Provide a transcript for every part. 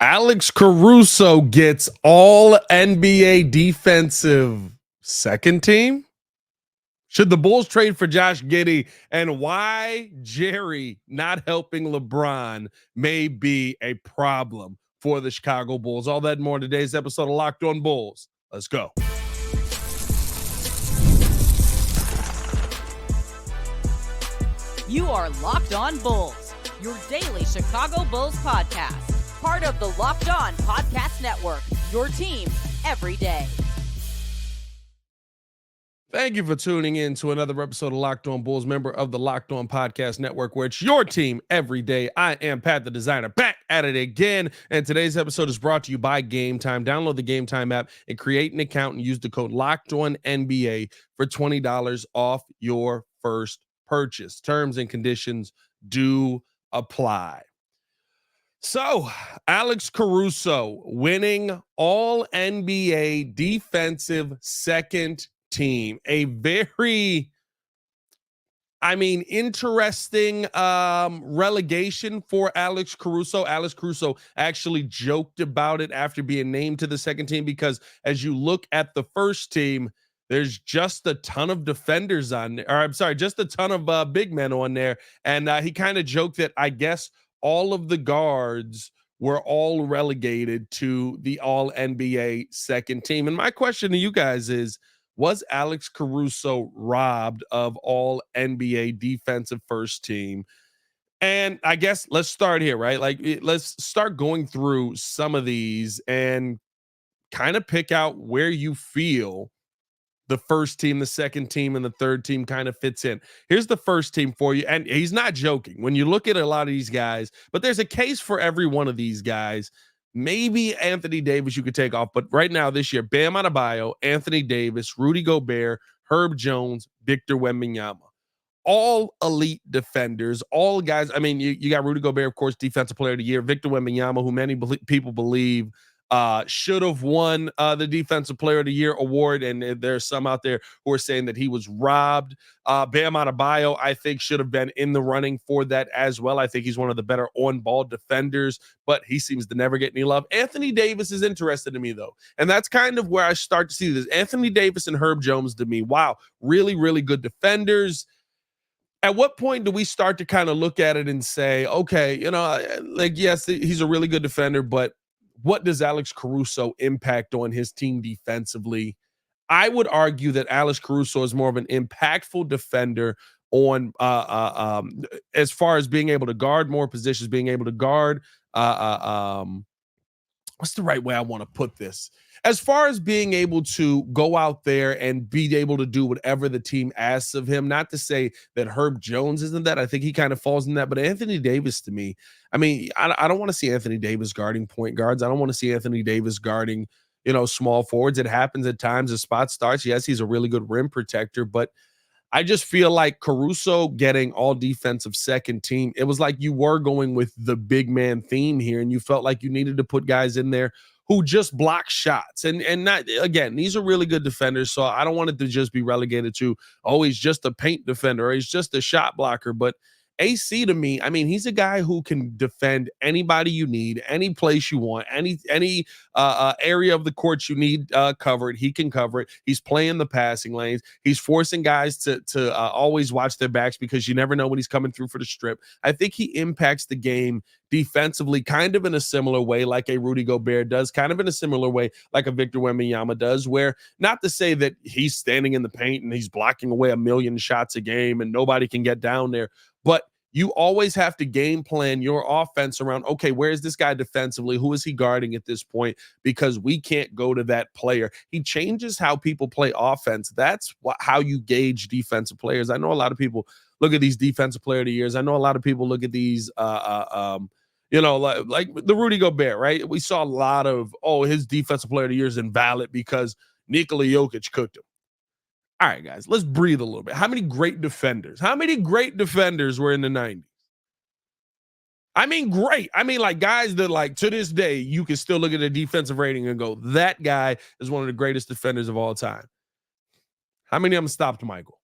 Alex Caruso gets all NBA defensive second team. Should the Bulls trade for Josh Giddy, and why Jerry not helping LeBron may be a problem for the Chicago Bulls? All that and more in today's episode of Locked On Bulls. Let's go. You are Locked On Bulls, your daily Chicago Bulls podcast. Part of the Locked On Podcast Network, your team every day. Thank you for tuning in to another episode of Locked On Bulls, member of the Locked On Podcast Network, where it's your team every day. I am Pat the Designer, back at it again. And today's episode is brought to you by Game Time. Download the Game Time app and create an account and use the code LOCKEDONNBA for $20 off your first purchase. Terms and conditions do apply. So, Alex Caruso winning all NBA defensive second team. A very, interesting relegation for Alex Caruso. Alex Caruso actually joked about it after being named to the second team because as you look at the first team, there's just a ton of defenders on there. Or I'm sorry, just a ton of big men on there. And he kind of joked that I guess all of the guards were all relegated to the all NBA second team. And my question to you guys is, was Alex Caruso robbed of all NBA defensive first team? And I guess let's start here, right? Let's start going through some of these and kind of pick out where you feel the first team, the second team, and the third team kind of fits in. Here's the first team for you. And he's not joking when you look at a lot of these guys, but there's a case for every one of these guys. Maybe Anthony Davis you could take off, but right now this year, Bam Adebayo, Anthony Davis, Rudy Gobert, Herb Jones, Victor Wembanyama. All elite defenders, all guys. I mean, you got Rudy Gobert, of course, Defensive Player of the Year, Victor Wembanyama, who many people believe should have won the Defensive Player of the Year award, and there's some out there who are saying that he was robbed. Bam Adebayo, I think, should have been in the running for that as well. I think he's one of the better on-ball defenders, but he seems to never get any love. Anthony Davis is interested to me, though, and that's kind of where I start to see this. Anthony Davis and Herb Jones, to me, wow, really, really good defenders. At what point do we start to kind of look at it and say, okay, yes, he's a really good defender, but what does Alex Caruso impact on his team defensively? I would argue that Alex Caruso is more of an impactful defender on as far as being able to guard more positions, being able to guard what's the right way I want to put this? As far as being able to go out there and be able to do whatever the team asks of him, not to say that Herb Jones isn't that. I think he kind of falls in that. But Anthony Davis, to me, I don't want to see Anthony Davis guarding point guards. I don't want to see Anthony Davis guarding, small forwards. It happens at times. The spot starts. Yes, he's a really good rim protector, but I just feel like Caruso getting all defensive second team, it was like you were going with the big man theme here, and you felt like you needed to put guys in there who just block shots. And not, again, these are really good defenders, so I don't want it to just be relegated to, oh, he's just a paint defender or he's just a shot blocker. But AC, to me, he's a guy who can defend anybody you need, any place you want, any area of the court you need covered. He can cover it. He's playing the passing lanes. He's forcing guys to always watch their backs because you never know when he's coming through for the strip. I think he impacts the game defensively kind of in a similar way like a Rudy Gobert does, kind of in a similar way like a Victor Wembanyama does, where not to say that he's standing in the paint and he's blocking away a million shots a game and nobody can get down there, but you always have to game plan your offense around, okay, where is this guy defensively? Who is he guarding at this point? Because we can't go to that player. He changes how people play offense. That's how you gauge defensive players. I know a lot of people look at these defensive player of the years. I know a lot of people look at these, like the Rudy Gobert, right? We saw a lot of, his defensive player of the year is invalid because Nikola Jokic cooked him. All right, guys, let's breathe a little bit. How many great defenders were in the 90s? Great. Like guys that, like, to this day, you can still look at a defensive rating and go, that guy is one of the greatest defenders of all time. How many of them stopped Michael?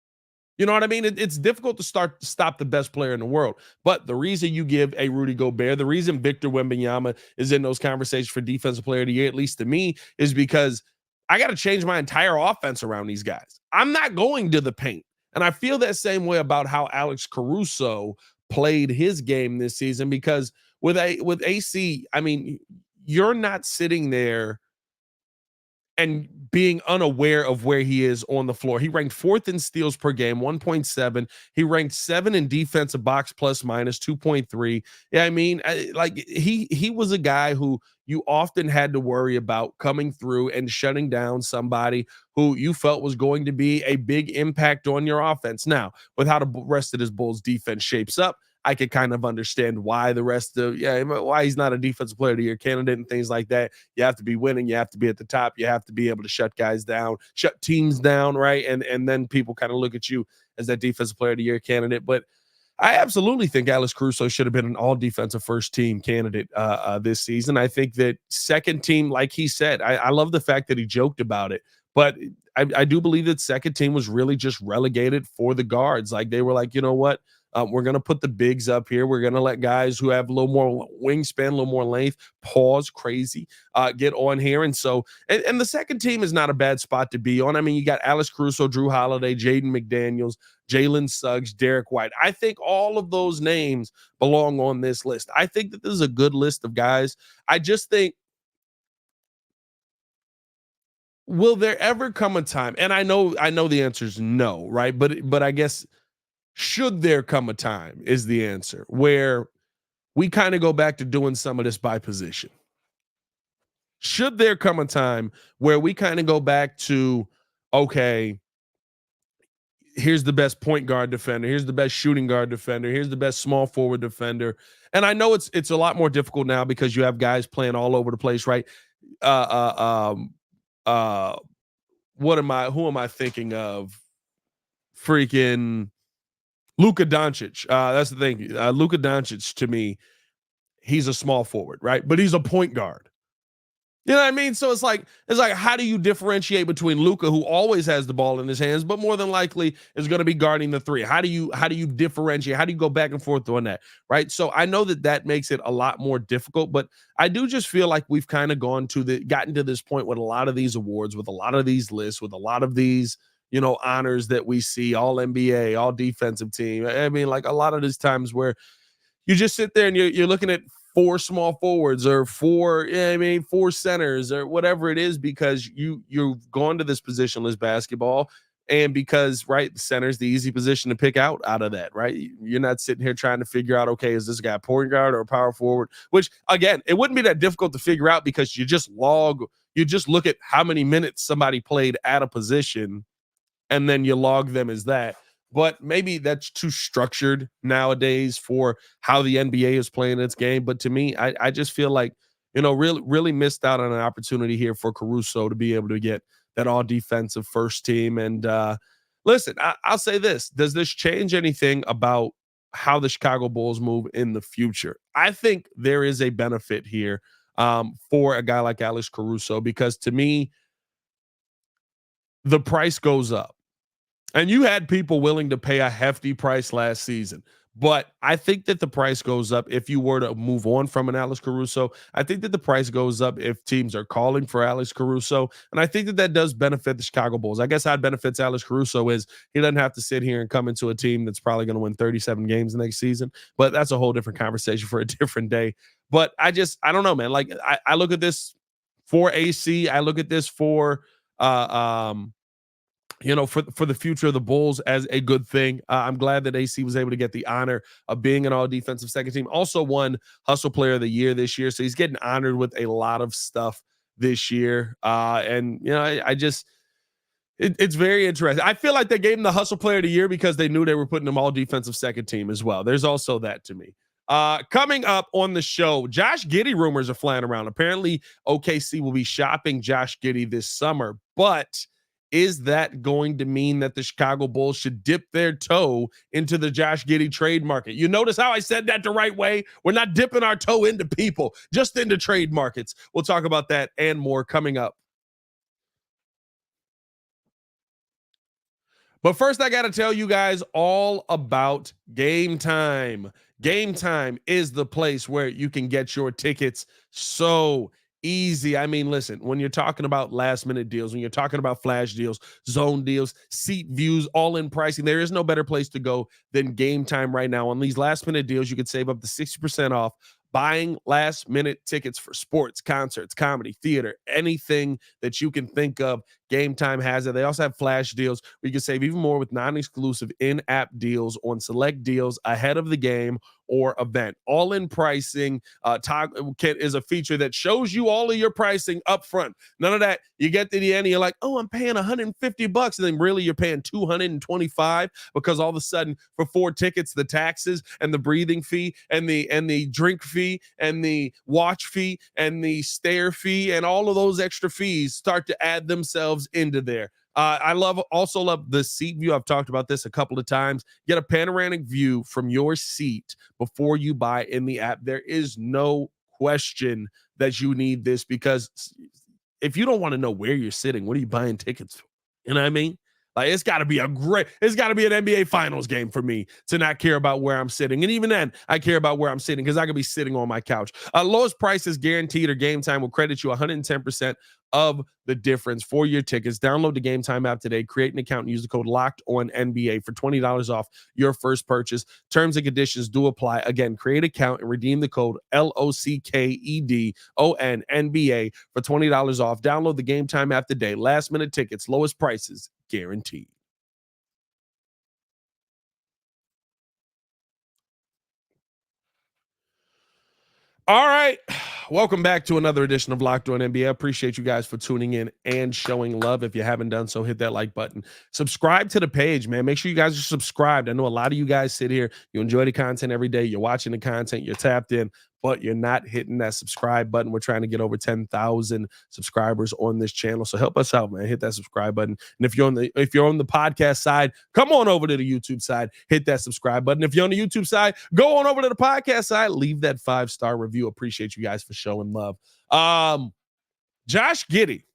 You know what I mean? It's difficult to stop the best player in the world. But the reason you give a Rudy Gobert, the reason Victor Wembanyama is in those conversations for defensive player of the year, at least to me, is because I got to change my entire offense around these guys. I'm not going to the paint. And I feel that same way about how Alex Caruso played his game this season, because with AC, I mean, you're not sitting there and being unaware of where he is on the floor. He ranked 4th in steals per game, 1.7. He ranked 7 in defensive box plus minus, 2.3. Yeah, I mean, like he was a guy who you often had to worry about coming through and shutting down somebody who you felt was going to be a big impact on your offense. Now, with how the rest of this Bulls defense shapes up, I could kind of understand why why he's not a defensive player of the year candidate and things like that. You have to be winning. You have to be at the top. You have to be able to shut guys down, shut teams down, right? And then people kind of look at you as that defensive player of the year candidate. But I absolutely think Alex Caruso should have been an all defensive first team candidate this season. I think that second team, like he said, I love the fact that he joked about it, but I do believe that second team was really just relegated for the guards. Like they were like, you know what? We're going to put the bigs up here. We're going to let guys who have a little more wingspan, a little more length, get on here. And so, and the second team is not a bad spot to be on. I mean, you got Alex Caruso, Drew Holiday, Jaden McDaniels, Jalen Suggs, Derek White. I think all of those names belong on this list. I think that this is a good list of guys. I just think, will there ever come a time? And I know the answer is no, right? But I guess, should there come a time is the answer where we kind of go back to doing some of this by position? Should there come a time where we kind of go back to, okay, here's the best point guard defender, here's the best shooting guard defender, here's the best small forward defender. And I know it's a lot more difficult now because you have guys playing all over the place, right? Who am I thinking of? Freaking Luka Doncic. That's the thing. Luka Doncic, to me, he's a small forward, right? But he's a point guard. You know what I mean? So it's like, how do you differentiate between Luka, who always has the ball in his hands, but more than likely is going to be guarding the three? How do you differentiate? How do you go back and forth on that? Right. So I know that makes it a lot more difficult, but I do just feel like we've kind of gotten to this point with a lot of these awards, with a lot of these lists, with a lot of these, honors that we see, all NBA, all defensive team. I mean, like a lot of these times where you just sit there and you're looking at 4 small forwards or 4 centers or whatever it is, because you've gone to this positionless basketball, and because, right, the center is the easy position to pick out of that, right? You're not sitting here trying to figure out, okay, is this guy a point guard or a power forward? Which, again, it wouldn't be that difficult to figure out because you just look at how many minutes somebody played at a position, and then you log them as that. But maybe that's too structured nowadays for how the NBA is playing its game. But to me, I just feel like, really missed out on an opportunity here for Caruso to be able to get that all defensive first team. And listen, I'll say this. Does this change anything about how the Chicago Bulls move in the future? I think there is a benefit here for a guy like Alex Caruso, because to me, the price goes up. And you had people willing to pay a hefty price last season. But I think that the price goes up if you were to move on from an Alex Caruso. I think that the price goes up if teams are calling for Alex Caruso. And I think that does benefit the Chicago Bulls. I guess how it benefits Alex Caruso is he doesn't have to sit here and come into a team that's probably going to win 37 games next season. But that's a whole different conversation for a different day. But I don't know, man. Like I look at this for AC. I look at this for for the future of the Bulls as a good thing. I'm glad that AC was able to get the honor of being an all defensive second team. Also won Hustle Player of the Year this year. So he's getting honored with a lot of stuff this year. It's very interesting. I feel like they gave him the Hustle Player of the Year because they knew they were putting him all defensive second team as well. There's also that to me. Coming up on the show, Josh Giddy rumors are flying around. Apparently OKC will be shopping Josh Giddy this summer, but is that going to mean that the Chicago Bulls should dip their toe into the Josh Giddy trade market? You notice how I said that the right way? We're not dipping our toe into people, just into trade markets. We'll talk about that and more coming up. But first, I got to tell you guys all about Game Time. Game Time is the place where you can get your tickets so easy. I mean, listen, when you're talking about last minute deals, when you're talking about flash deals, zone deals, seat views, all in pricing, there is no better place to go than Game Time right now. On these last minute deals, you can save up to 60% off buying last minute tickets for sports, concerts, comedy, theater, anything that you can think of. Game Time has it. They also have flash deals where you can save even more with non-exclusive in-app deals on select deals ahead of the game or event. All-in pricing Kit is a feature that shows you all of your pricing up front. None of that. You get to the end and you're like, oh, I'm paying $150, and then really you're paying $225 because all of a sudden for 4 tickets, the taxes and the breathing fee and the drink fee and the watch fee and the stare fee and all of those extra fees start to add themselves into there. I also love the seat view. I've talked about this a couple of times. Get a panoramic view from your seat before you buy in the app. There is no question that you need this, because if you don't want to know where you're sitting, what are you buying tickets for? You know what I mean? Like, it's got to be it's got to be an NBA Finals game for me to not care about where I'm sitting. And even then, I care about where I'm sitting because I could be sitting on my couch. Lowest prices guaranteed, or Game Time will credit you 110% of the difference for your tickets. Download the Game Time app today, create an account, and use the code Locked On NBA for $20 off your first purchase. Terms and conditions do apply. Again, create an account and redeem the code LOCKEDON NBA for $20 off. Download the Game Time app today. Last minute tickets, lowest prices guaranteed. All right. Welcome back to another edition of Locked On NBA. I appreciate you guys for tuning in and showing love. If you haven't done so, hit that like button. Subscribe to the page, man. Make sure you guys are subscribed. I know a lot of you guys sit here, you enjoy the content every day. You're watching the content, you're tapped in, but you're not hitting that subscribe button. We're trying to get over 10,000 subscribers on this channel. So help us out, man. Hit that subscribe button. And if you're on the podcast side, come on over to the YouTube side, hit that subscribe button. If you're on the YouTube side, go on over to the podcast side, leave that 5-star review. Appreciate you guys for showing love. Josh Giddy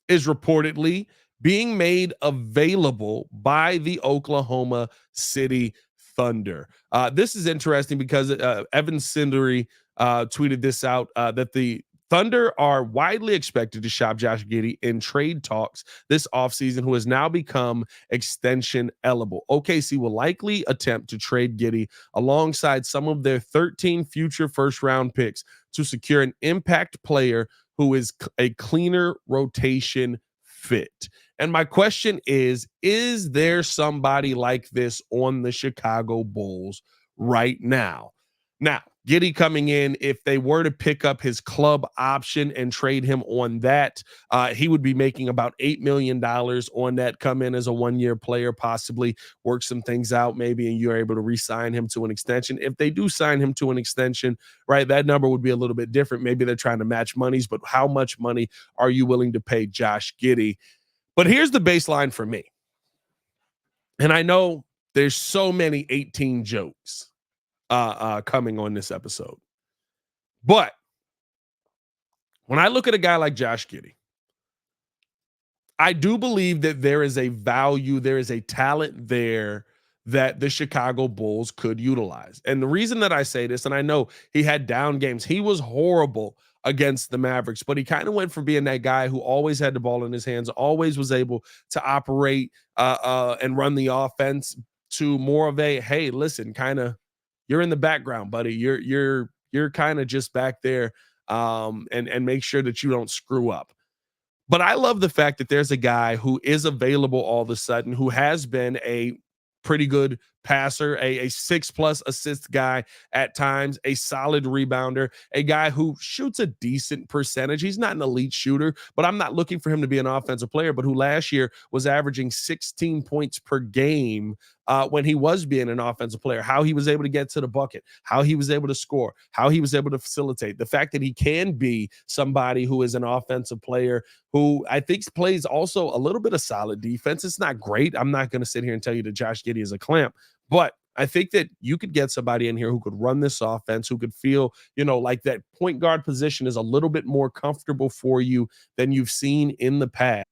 is reportedly being made available by the Oklahoma City Thunder. This is interesting because Evan Cindery tweeted this out, that the Thunder are widely expected to shop Josh Giddy in trade talks this offseason, who has now become extension eligible. OKC will likely attempt to trade Giddy alongside some of their 13 future first-round picks to secure an impact player who is a cleaner rotation fit. And my question is there somebody like this on the Chicago Bulls right now? Now, Giddy coming in, if they were to pick up his club option and trade him on that, he would be making about $8 million on that, come in as a one-year player, possibly work some things out maybe, and you're able to re-sign him to an extension. If they do sign him to an extension, right, that number would be a little bit different. Maybe they're trying to match monies, but how much money are you willing to pay Josh Giddy? But here's the baseline for me. And I know there's so many 18 jokes coming on this episode. But when I look at a guy like Josh Giddy, I do believe that there is a value, there is a talent there that the Chicago Bulls could utilize. And the reason that I say this, and I know he had down games, he was horrible against the Mavericks, but he kind of went from being that guy who always had the ball in his hands, always was able to operate and run the offense, to more of a, hey, listen, kind of, you're in the background, buddy. You're kind of just back there, and make sure that you don't screw up. But I love the fact that there's a guy who is available all of a sudden, who has been a pretty good passer, a 6+ assist guy at times, a solid rebounder, a guy who shoots a decent percentage. He's not an elite shooter, but I'm not looking for him to be an offensive player, but who last year was averaging 16 points per game when he was being an offensive player. How he was able to get to the bucket, how he was able to score, how he was able to facilitate, the fact that he can be somebody who is an offensive player who I think plays also a little bit of solid defense. It's not great. I'm not going to sit here and tell you that Josh Giddy is a clamp, but I think that you could get somebody in here who could run this offense, who could feel, like that point guard position is a little bit more comfortable for you than you've seen in the past.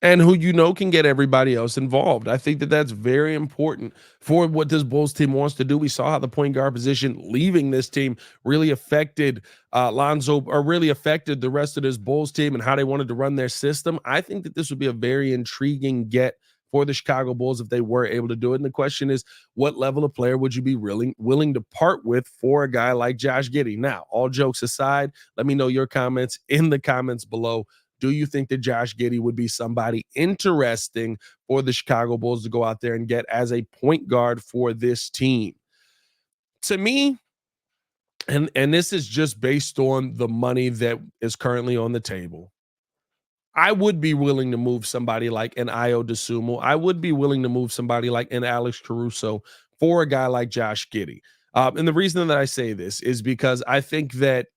and who can get everybody else involved. I think that that's very important for what this Bulls team wants to do. We saw how the point guard position leaving this team really affected Lonzo, or really affected the rest of this Bulls team and how they wanted to run their system. I think that this would be a very intriguing get for the Chicago Bulls if they were able to do it. And the question is, what level of player would you be willing to part with for a guy like Josh Giddy? Now, all jokes aside, let me know your comments in the comments below. Do you think that Josh Giddy would be somebody interesting for the Chicago Bulls to go out there and get as a point guard for this team? To me, and this is just based on the money that is currently on the table, I would be willing to move somebody like an Io DeSumo. I would be willing to move somebody like an Alex Caruso for a guy like Josh Giddy. And the reason that I say this is because I think that,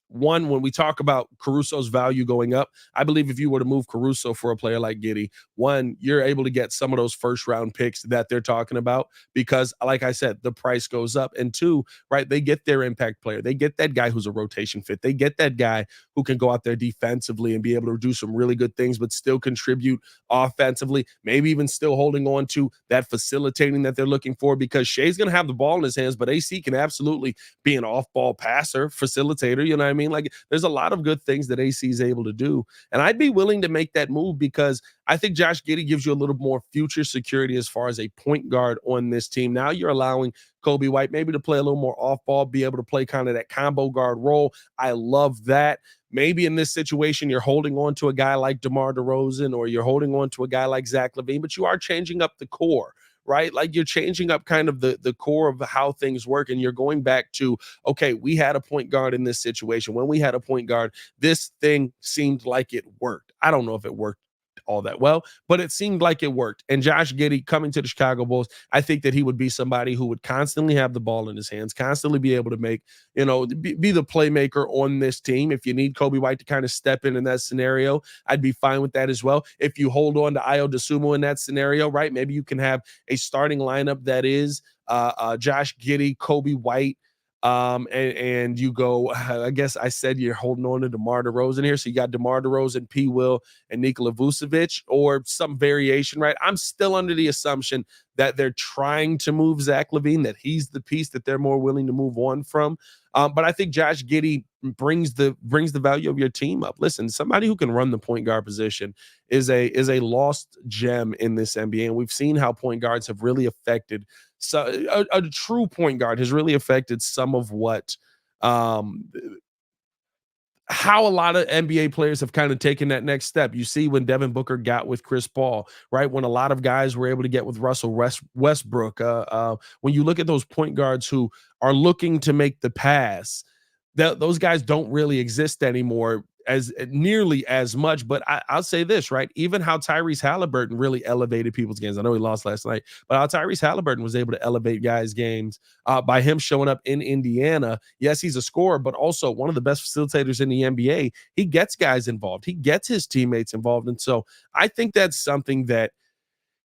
one, when we talk about Caruso's value going up, I believe if you were to move Caruso for a player like Giddy, one, you're able to get some of those first round picks that they're talking about because, like I said, the price goes up. And two, right, they get their impact player. They get that guy who's a rotation fit. They get that guy who can go out there defensively and be able to do some really good things, but still contribute offensively, maybe even still holding on to that facilitating that they're looking for, because Shea's going to have the ball in his hands, but AC can absolutely be an off-ball passer, facilitator, you know what I mean? Like, there's a lot of good things that AC is able to do. And I'd be willing to make that move because I think Josh Giddy gives you a little more future security as far as a point guard on this team. Now you're allowing Kobe White maybe to play a little more off ball, be able to play kind of that combo guard role. I love that. Maybe in this situation, you're holding on to a guy like DeMar DeRozan, or you're holding on to a guy like Zach LaVine, but you are changing up the core, right? Like, you're changing up kind of the core of how things work. And you're going back to, okay, we had a point guard in this situation. When we had a point guard, this thing seemed like it worked. I don't know if it worked all that well, but it seemed like it worked. And Josh Giddy coming to the Chicago Bulls, I think that he would be somebody who would constantly have the ball in his hands, constantly be able to make, be the playmaker on this team. If you need Kobe White to kind of step in that scenario, I'd be fine with that as well. If you hold on to Io DeSumo in that scenario, right, maybe you can have a starting lineup that is Josh Giddy, Kobe White, and you go, I guess I said you're holding on to DeMar DeRozan here. So you got DeMar DeRozan, P. Will, and Nikola Vucevic, or some variation, right? I'm still under the assumption that they're trying to move Zach LaVine, that he's the piece that they're more willing to move on from. But I think Josh Giddy brings the value of your team up. Listen, somebody who can run the point guard position is a lost gem in this NBA, and we've seen how point guards have really affected. So a true point guard has really affected some of what how a lot of NBA players have kind of taken that next step. You see when Devin Booker got with Chris Paul, right? When a lot of guys were able to get with Russell Westbrook. When you look at those point guards who are looking to make the pass, those guys don't really exist anymore as nearly as much. But I'll say this, right? Even how Tyrese Halliburton really elevated people's games. I know he lost last night, but how Tyrese Halliburton was able to elevate guys' games by him showing up in Indiana. Yes, he's a scorer, but also one of the best facilitators in the NBA. He gets guys involved. He gets his teammates involved. And so I think that's something that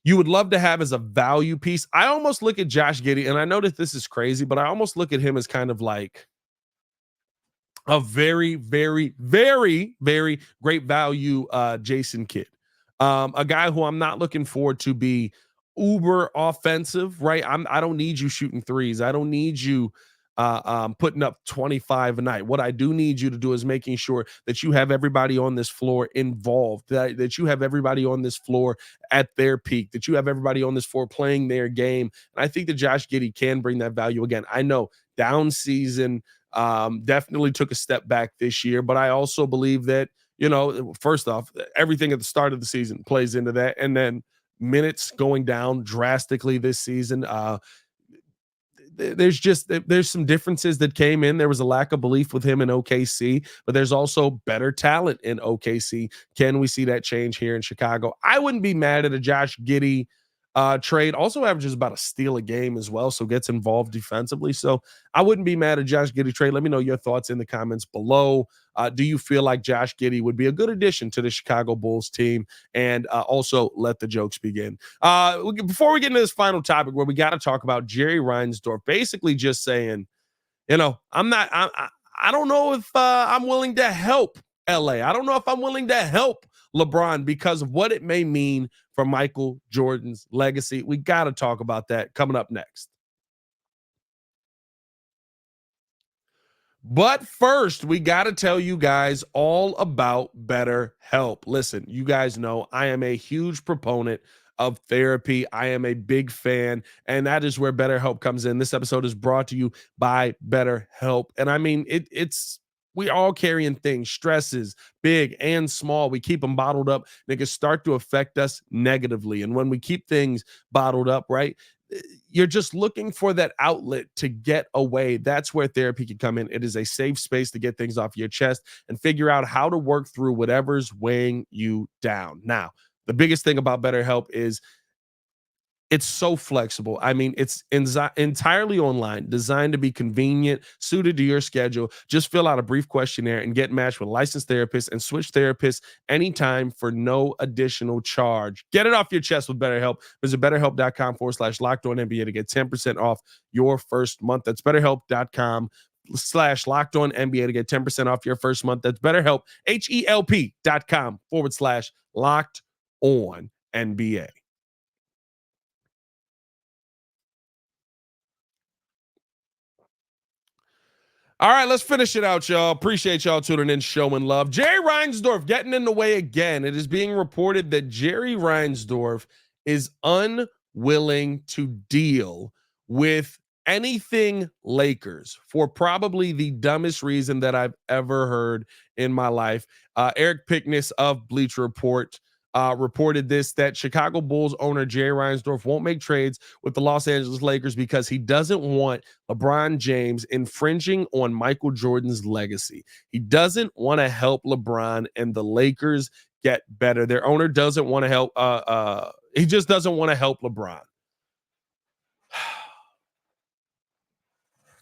you would love to have as a value piece. I almost look at Josh Giddy, and I know that this is crazy, but I almost look at him as kind of like a very, very, very, very great value Jason Kidd. A guy who I'm not looking forward to be uber offensive, right? I don't need you shooting threes. I don't need you putting up 25 a night. What I do need you to do is making sure that you have everybody on this floor involved, that you have everybody on this floor at their peak, that you have everybody on this floor playing their game. And I think that Josh Giddy can bring that value. Again, I know down season, definitely took a step back this year, but I also believe that, first off, everything at the start of the season plays into that. And then minutes going down drastically this season. There's some differences that came in. There was a lack of belief with him in OKC, but there's also better talent in OKC. Can we see that change here in Chicago? I wouldn't be mad at a Josh Giddy trade. Also averages about a steal a game as well, so gets involved defensively. So I wouldn't be mad at Josh Giddy trade. Let me know your thoughts in the comments below. Do you feel like Josh Giddy would be a good addition to the Chicago Bulls team? And also let the jokes begin. Before we get into this final topic, where we got to talk about Jerry Reinsdorf basically just saying, I don't know if I'm willing to help LA. I don't know if I'm willing to help LeBron because of what it may mean for Michael Jordan's legacy. We got to talk about that coming up next. But first, we got to tell you guys all about BetterHelp. Listen, you guys know I am a huge proponent of therapy. I am a big fan, and that is where BetterHelp comes in. This episode is brought to you by BetterHelp. And I mean, it's we all carrying things, stresses, big and small. We keep them bottled up. They can start to affect us negatively. And when we keep things bottled up, right? You're just looking for that outlet to get away. That's where therapy can come in. It is a safe space to get things off your chest and figure out how to work through whatever's weighing you down. Now, the biggest thing about BetterHelp is it's so flexible. I mean, it's entirely online, designed to be convenient, suited to your schedule. Just fill out a brief questionnaire and get matched with licensed therapists and switch therapists anytime for no additional charge. Get it off your chest with BetterHelp. Visit BetterHelp.com/LockedOnNBA to get 10% off your first month. That's BetterHelp.com/LockedOnNBA to get 10% off your first month. That's BetterHelp, HELP.com/LockedOnNBA. All right, let's finish it out, y'all. Appreciate y'all tuning in, showing love. Jerry Reinsdorf getting in the way again. It is being reported that Jerry Reinsdorf is unwilling to deal with anything Lakers for probably the dumbest reason that I've ever heard in my life. Eric Pickness of Bleacher Report reported this, that Chicago Bulls owner Jerry Reinsdorf won't make trades with the Los Angeles Lakers because he doesn't want LeBron James infringing on Michael Jordan's legacy. He doesn't want to help LeBron and the Lakers get better. Their owner doesn't want to help. He just doesn't want to help LeBron.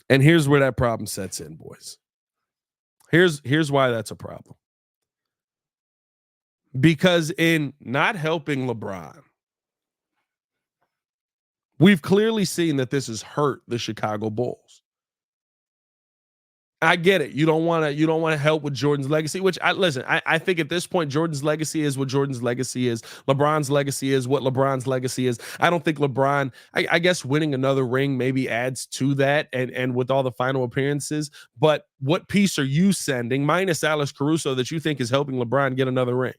And here's where that problem sets in, boys. Here's why that's a problem. Because in not helping LeBron, we've clearly seen that this has hurt the Chicago Bulls. I get it. You don't want to help with Jordan's legacy, which I think at this point, Jordan's legacy is what Jordan's legacy is. LeBron's legacy is what LeBron's legacy is. I don't think LeBron, I guess winning another ring maybe adds to that and with all the final appearances. But what piece are you sending, minus Alex Caruso, that you think is helping LeBron get another ring?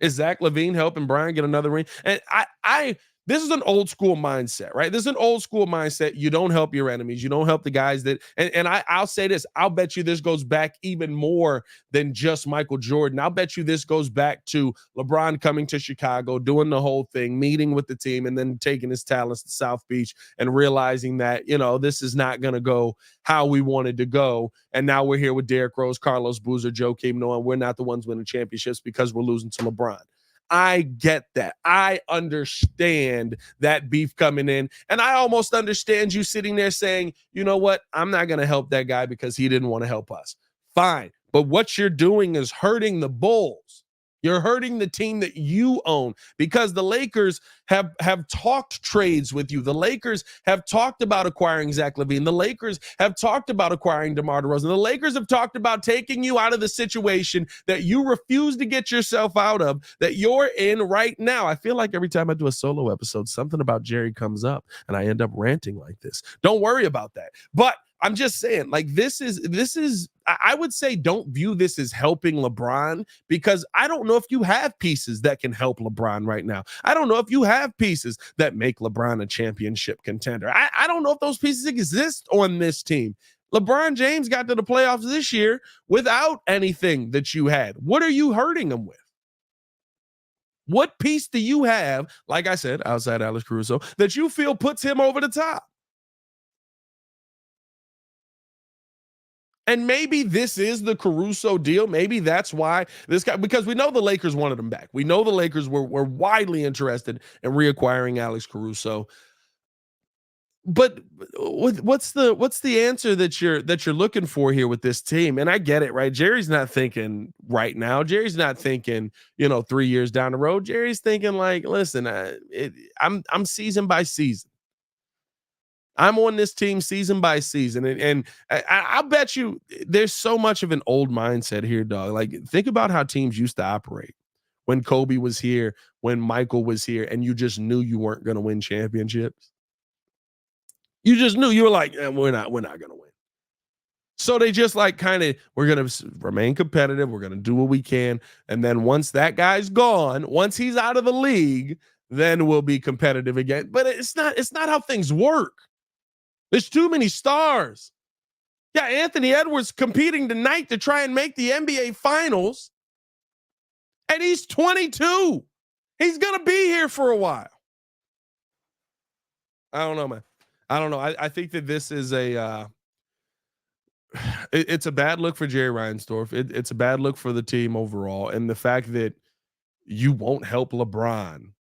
Is Zach LaVine helping Brian get another ring? And this is an old school mindset, right? This is an old school mindset. You don't help your enemies. You don't help the guys that, and I'll say this, I'll bet you this goes back even more than just Michael Jordan. I'll bet you this goes back to LeBron coming to Chicago, doing the whole thing, meeting with the team, and then taking his talents to South Beach and realizing that, this is not going to go how we wanted to go. And now we're here with Derrick Rose, Carlos Boozer, Joakim Noah. We're not the ones winning championships because we're losing to LeBron. I get that. I understand that beef coming in. And I almost understand you sitting there saying, you know what? I'm not going to help that guy because he didn't want to help us. Fine. But what you're doing is hurting the Bulls. You're hurting the team that you own because the Lakers have talked trades with you. The Lakers have talked about acquiring Zach LaVine. The Lakers have talked about acquiring DeMar DeRozan. The Lakers have talked about taking you out of the situation that you refuse to get yourself out of, that you're in right now. I feel like every time I do a solo episode, something about Jerry comes up and I end up ranting like this. Don't worry about that. But I'm just saying, like, this is, I would say don't view this as helping LeBron because I don't know if you have pieces that can help LeBron right now. I don't know if you have pieces that make LeBron a championship contender. I don't know if those pieces exist on this team. LeBron James got to the playoffs this year without anything that you had. What are you hurting him with? What piece do you have, like I said, outside Alex Caruso, that you feel puts him over the top? And maybe this is the Caruso deal. Maybe that's why this guy, because we know the Lakers wanted him back. We know the Lakers were widely interested in reacquiring Alex Caruso. But what's the answer that you're looking for here with this team? And I get it, right? Jerry's not thinking right now. Jerry's not thinking, 3 years down the road. Jerry's thinking like, listen, I'm season by season. I'm on this team season by season, and I bet you there's so much of an old mindset here, dog. Like, think about how teams used to operate when Kobe was here, when Michael was here, and you just knew you weren't going to win championships. You just knew. You were like, we're not going to win. So they just like kind of, we're going to remain competitive. We're going to do what we can. And then once that guy's gone, once he's out of the league, then we'll be competitive again. But it's not how things work. There's too many stars. Yeah, Anthony Edwards competing tonight to try and make the NBA finals. And he's 22. He's going to be here for a while. I don't know, man. I don't know. I think that this is it's a bad look for Jerry Reinsdorf. It's a bad look for the team overall. And the fact that you won't help LeBron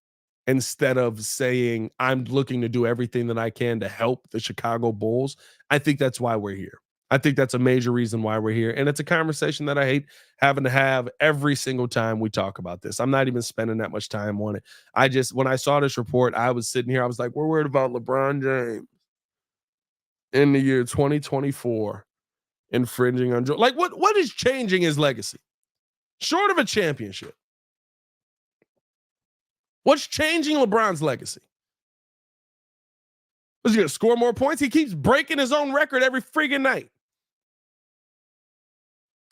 instead of saying, I'm looking to do everything that I can to help the Chicago Bulls. I think that's why we're here. I think that's a major reason why we're here. And it's a conversation that I hate having to have every single time we talk about this. I'm not even spending that much time on it. When I saw this report, I was sitting here, I was like, we're worried about LeBron James in the year 2024 infringing on like what is changing his legacy short of a championship? What's changing LeBron's legacy? Was he going to score more points? He keeps breaking his own record every friggin' night.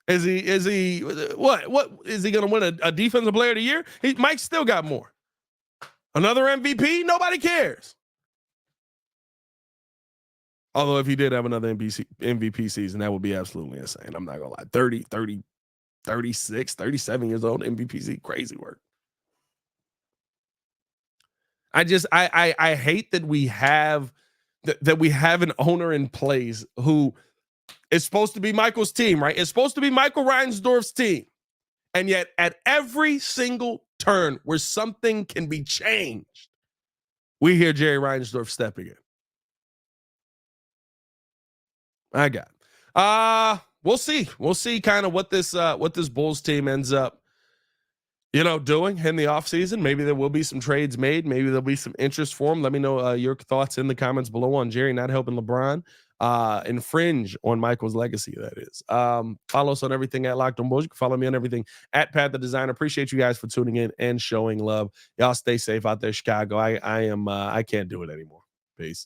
Is he what is he going to win a defensive player of the year? Mike still got more. Another MVP? Nobody cares. Although if he did have another MVP season, that would be absolutely insane. I'm not going to lie. 30, 36, 37 years old, MVP season, crazy work. I hate that we have that we have an owner in place who is supposed to be Michael's team, right? It's supposed to be Michael Reinsdorf's team. And yet at every single turn where something can be changed, we hear Jerry Reinsdorf stepping in. I got. We'll see. We'll see kind of what this Bulls team ends up, doing in the offseason. Maybe there will be some trades made. Maybe there'll be some interest for him. Let me know your thoughts in the comments below on Jerry not helping LeBron infringe on Michael's legacy, that is. Follow us on everything at Locked On Bulls. You can follow me on everything at Pat the Designer. Appreciate you guys for tuning in and showing love. Y'all stay safe out there, Chicago. I can't do it anymore. Peace.